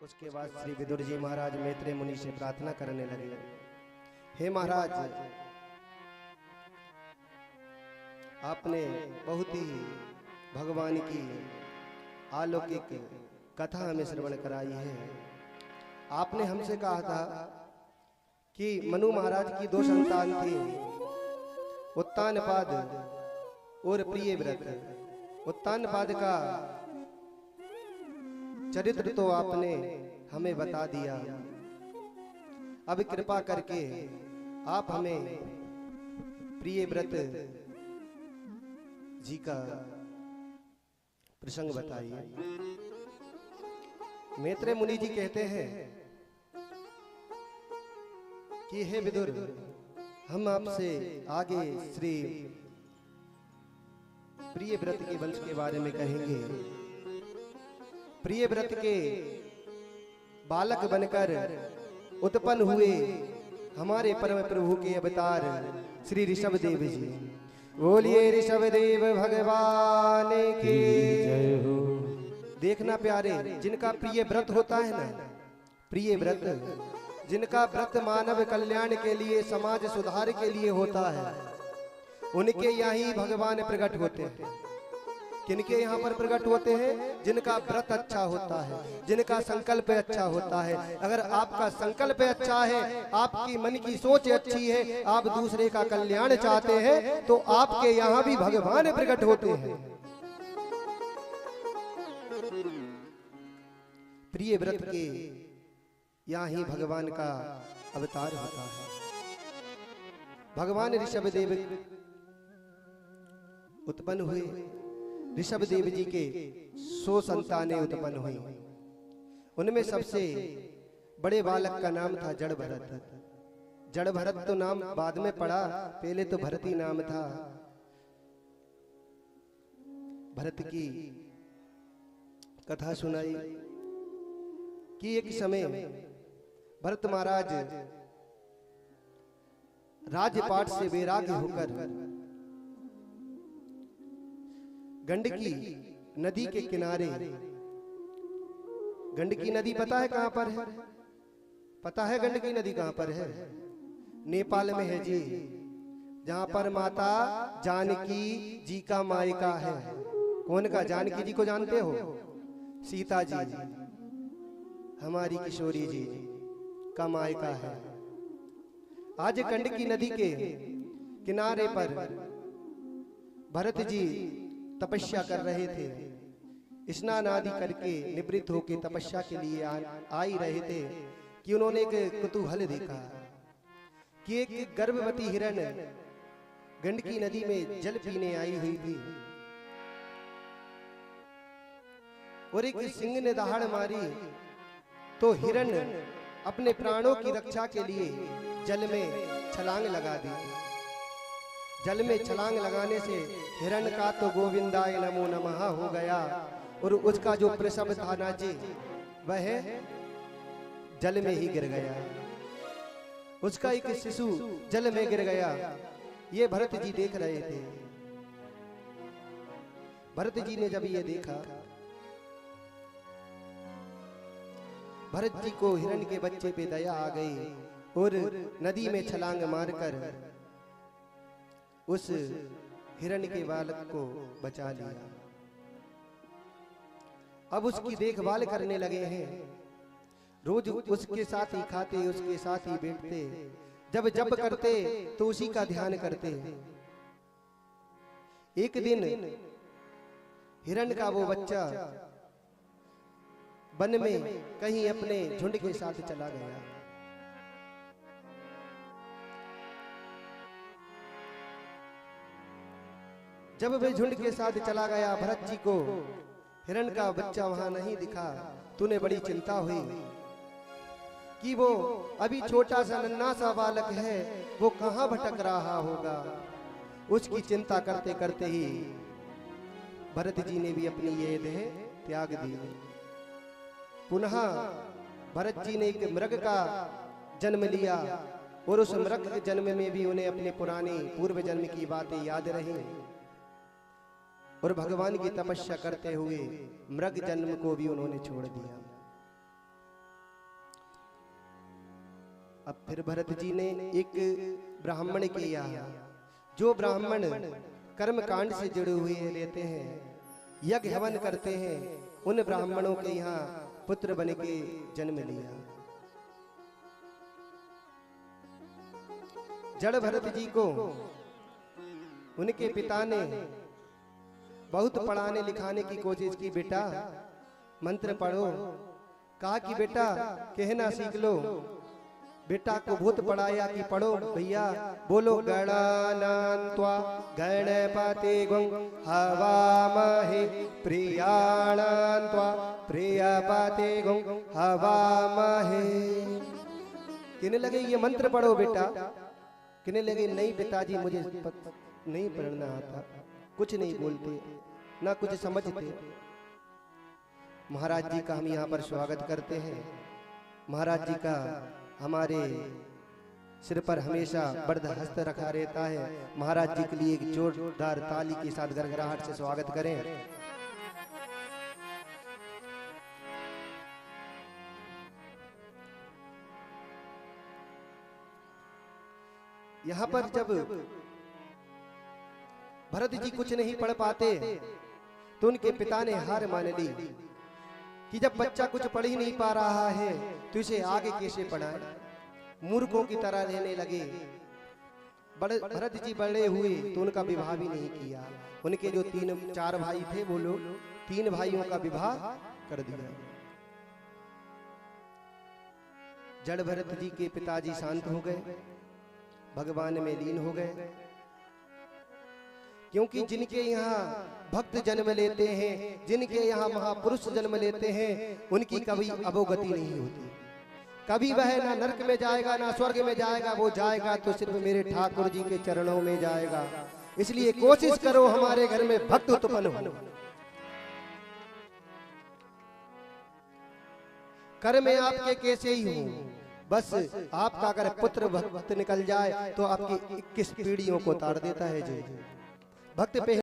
उसके बाद श्री विदुर जी महाराज मैत्रेय मुनि से प्रार्थना करने लगे, हे महाराज, आपने बहुत ही भगवान की अलौकिक कथा हमें श्रवण कराई है। आपने हमसे कहा था कि मनु महाराज की 2 संतान थी, उत्तानपाद और प्रियव्रत। उत्तानपाद का चरित्र तो आपने हमें बता दिया, अब कृपा करके आप हमें प्रियव्रत जी का प्रसंग बताइए। मैत्रेय मुनि जी कहते हैं कि हे विदुर, हम आपसे आगे श्री प्रियव्रत के वंश के बारे में कहेंगे। प्रियव्रत के बालक बनकर उत्पन्न हुए हमारे परम प्रभु के अवतार श्री ऋषभ देव जी। बोलिए ऋषभ देव भगवान की जय हो। देखना प्यारे, जिनका प्रिय व्रत होता है ना, प्रिय व्रत, जिनका व्रत मानव कल्याण के लिए, समाज सुधार के लिए होता है, उनके यहाँ ही भगवान प्रकट होते हैं। किनके यहाँ पर प्रकट होते हैं? जिनका व्रत अच्छा होता है, जिनका संकल्प अच्छा होता है। अगर आपका संकल्प अच्छा है, आपकी मन की सोच अच्छी है, आप दूसरे का कल्याण चाहते हैं, तो आपके यहाँ भी भगवान प्रकट होते हैं। प्रिय व्रत के यहाँ ही भगवान का अवतार होता है। भगवान ऋषभ देव उत्पन्न हुए। ऋषभ देव जी के 100 संतानें उत्पन्न हुई। उनमें सबसे बड़े बालक का नाम था जड़ भरत। जड़ भरत तो नाम बाद में पड़ा, पहले तो भरती नाम था। भरत की कथा सुनाई कि एक समय भरत महाराज राजपाट से वैराग्य होकर गंडकी नदी के किनारे, गंडकी नदी पता है कहां पर है? पता है गंडकी नदी कहां पर है? नेपाल में है जी, जहां पर माता जानकी जी का मायका है। कौन का? जानकी जी को जानते हो? सीता जी, हमारी किशोरी जी का मायका है। आज गंडकी नदी के किनारे पर भरत जी तपस्या कर रहे थे। स्नान आदि करके निवृत्त होकर तपस्या के लिए आ ही रहे थे कि उन्होंने एक कुतूहल देखा कि एक गर्भवती हिरण गंडकी नदी में जल पीने आई हुई थी और एक सिंह ने दहाड़ मारी तो हिरण अपने प्राणों की रक्षा के लिए जल में छलांग लगा दी। जल में छलांग लगाने से हिरण का तो गोविंदाय नमो नमः हो गया और उसका जो प्रसव था ना जी, वह जल में ही गिर गया। उसका एक शिशु जल में गिर गया। ये भरत जी देख रहे थे। भरत जी ने जब ये देखा, भरत जी को हिरण के बच्चे पे दया आ गई और नदी में छलांग मारकर उस हिरण के बालक को बचा लिया। अब उसकी देखभाल करने लगे हैं। रोज उसके साथ ही खाते, उसके साथ ही बैठते, जब जब करते तो उसी का ध्यान करते। एक दिन हिरण का वो बच्चा वन में कहीं अपने झुंड के साथ चला गया। जब वे झुंड के साथ चला गया, भरत जी को हिरण का बच्चा वहां नहीं दिखा। तूने बड़ी चिंता हुई कि वो अभी छोटा सा नन्हा सा बालक है, वो कहां भटक रहा होगा। उसकी चिंता करते करते ही भरत जी ने भी अपनी ये देह त्याग दी। पुनः भरत जी ने एक मृग का जन्म लिया और उस मृग के जन्म में भी उन्हें अपने पुराने पूर्व जन्म की बातें याद रही और भगवान की तपस्या करते हुए मृग जन्म को भी उन्होंने छोड़ दिया। अब फिर भरत जी ने एक ब्राह्मण के यहाँ, जो ब्राह्मण कर्म कांड से जुड़े हुए रहते हैं, यज्ञ हवन करते हैं, उन ब्राह्मणों के यहाँ पुत्र बन के जन्म लिया। जड़ भरत जी को उनके पिता ने बहुत पढ़ाने लिखाने की कोशिश की, बेटा मंत्र पढ़ो। कहा कि बेटा कहना सीख लो। बेटा को बहुत पढ़ाया कि पढ़ो भैया, बोलो गणानान्त्वा गणपति गुं हवामहे प्रियाणान्त्वा प्रियपति गुं हवामहे। कहने लगे ये मंत्र पढ़ो बेटा। कहने लगे नहीं पिताजी, मुझे नहीं पढ़ना आता, कुछ नहीं बोलते ना कुछ समझते। महाराज जी का हम यहाँ पर स्वागत करते हैं। महाराज जी का हमारे सिर पर हमेशा बर्द हस्त रखा रहता है। महाराज जी के लिए एक जोरदार ताली के साथ गड़गड़ाहट से स्वागत करें। यहाँ पर जब भरत जी कुछ नहीं पढ़ पाते तो उनके पिता ने हार मान ली कि जब बच्चा कुछ पढ़ ही नहीं पा रहा है तो इसे आगे कैसे पढ़ाए। मूर्खों की तरह रहने लगे। भरत जी बड़े हुए तो उनका विवाह भी नहीं किया। उनके जो 3-4 भाई थे वो लोग 3 भाइयों का विवाह कर दिया। जड़ भरत जी के पिताजी शांत हो गए, भगवान में लीन हो गए, क्योंकि जिनके यहाँ भक्त जन्म लेते हैं, जिनके यहाँ महापुरुष जन्म लेते हैं, उनकी कभी अवोगति नहीं होती। कभी वह ना नरक में जाएगा ना स्वर्ग में जाएगा, वो जाएगा तो सिर्फ मेरे ठाकुर जी के चरणों में जाएगा। इसलिए कोशिश करो हमारे घर में भक्त उत्पन्न हो। कर में आपके कैसे ही हो, बस आपका अगर पुत्र भक्त निकल जाए तो आपकी 21 पीढ़ियों को तार देता है जी। भक्त पे